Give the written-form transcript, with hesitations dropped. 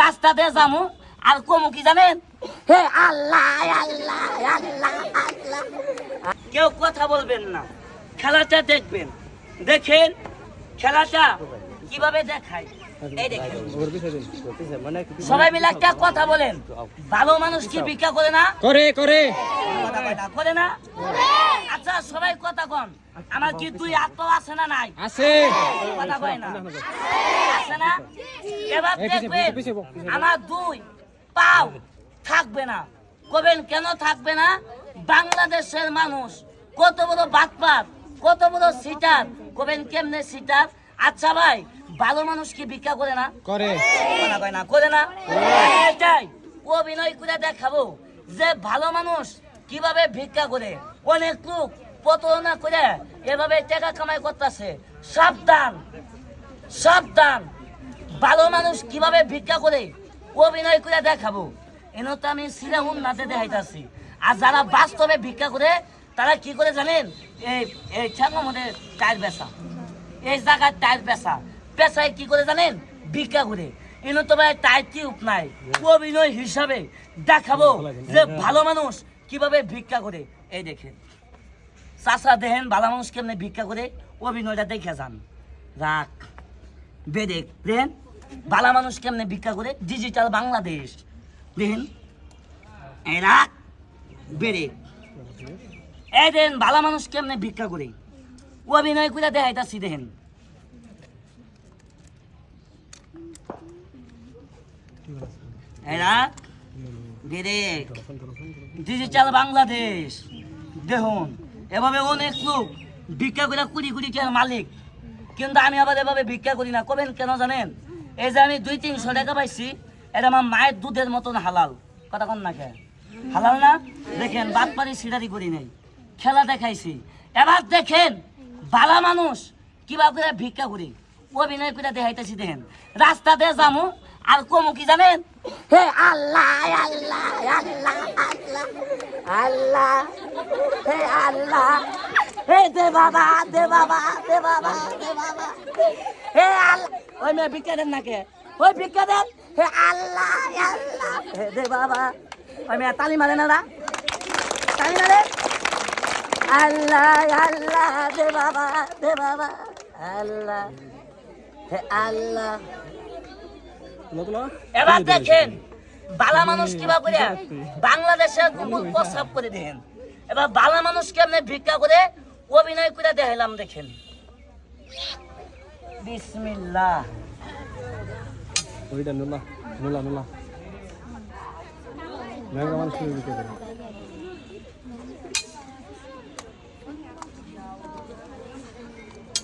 রাস্তাতে যামু আর কমু কি জানেন, হে আল্লাহ আল্লাহ আল্লাহ আল্লাহ। কেউ কথা বলবেন না, খেলাটা দেখবেন। দেখেন খেলাটা কিভাবে দেখায়, এই দেখেন। সবাই মিলে একটা কথা বলেন, ভালো মানুষ কি ভিক্ষা করে না? করে করে করে না? আচ্ছা সবাই কথা কন, আমার কি দুই হাত পা আছে না নাই? আছে। কথা কয় না, আছে না? এবার দেখবেন আমার দুই পাও থাকবে না। কবেন কেন থাকবে না? বাংলাদেশের মানুষ কত বড় বাটপার, কত বড় সিটার। কবেন কেমনে সিটার? আচ্ছা ভাই, ভালো মানুষ কি ভিক্ষা করে না? করে। কথা কয় না, করে না? এটাই অভিনয় করে দেখাবো যে ভালো মানুষ কিভাবে ভিক্ষা করে। অনেক লোক প্রতারণা করে এভাবে টাকা কামাই করতেছে। সাবধান সাবধান, ভালো মানুষ কিভাবে ভিক্ষা করে অভিনয় করে দেখাবো। এনে তো আমি সিরা উন্নাতে দেখাইতেছি। আর যারা বাস্তবে ভিক্ষা করে তারা কি করে জানেন? এই ঠ্যাঙ্গের মধ্যে টায়ার বেচা, এই জায়গায় টায়ার বেচা, পেশায় কি করে জানেন? ভিক্ষা করে। এনে তো ভাই টায়ার টিউব নাই। অভিনয় হিসাবে দেখাবো যে ভালো মানুষ কিভাবে ভিক্ষা করে। এই দেখেন চাষা দেখেন ভালো মানুষ কেমনে ভিক্ষা করে, অভিনয়টা দেখে যান। রাখ বেদেক দেখেন ভালো মানুষ কেমনে ভিক্ষা করে, ডিজিটাল বাংলাদেশ দেখেন। এই রাখ বেদেক, এই দেখেন ভালো মানুষ কেমনে ভিক্ষা করে, অভিনয় করে দেখাইতাছি। দেখেন এই রাখ বেদেক, ডিজিটাল বাংলাদেশ দেখুন। এভাবে অনেক লোক ভিক্ষা করে কুড়ি কুড়ি টাকার মালিক, কিন্তু আমি আবার এভাবে ভিক্ষা করি না। কবেন কেন জানেন? এই যে আমি 200-300 টাকা পাইছি, এটা আমার মায়ের দুধের মতন হালাল। কথা কন না কে? হালাল না? দেখেন বাটপারি সিটারি করি নাই, খেলা দেখাইছি। এবার দেখেন ভালো মানুষ কিভাবে করে ভিক্ষা করি, অভিনয় করে দেখাইতেছি। দেখেন রাস্তাতে যামু আর কমু কি জানেন? হে আল্লাহ আল্লাহ আল্লাহ আল্লাহ আল্লাহ, হে আল্লাহ, হে দে বাবা দে বাবা দে বাবা দে বাবা, হে আল্লাহ। ওই মেয়ে ভিক্ষা দেন না কে? ওই ভিক্ষা দেন। হে আল্লাহ আল্লাহ, হে দে বাবা। ওই মেয়ে তালি মারে না, তালি মারে। আল্লাহ আল্লাহ দে বাবা দে বাবা আল্লাহ, হে আল্লাহ। এবার দেখেন বালা মানুষ কিভাবে করে বাংলাদেশের কুকুর প্রস্রাব করে দেন। এবার বালা মানুষ কেমনে ভিক্ষা করে অভিনয় করে দেখাইলাম। দেখেন বিসমিল্লাহ। ওইটা নুলা নুলা নুলা।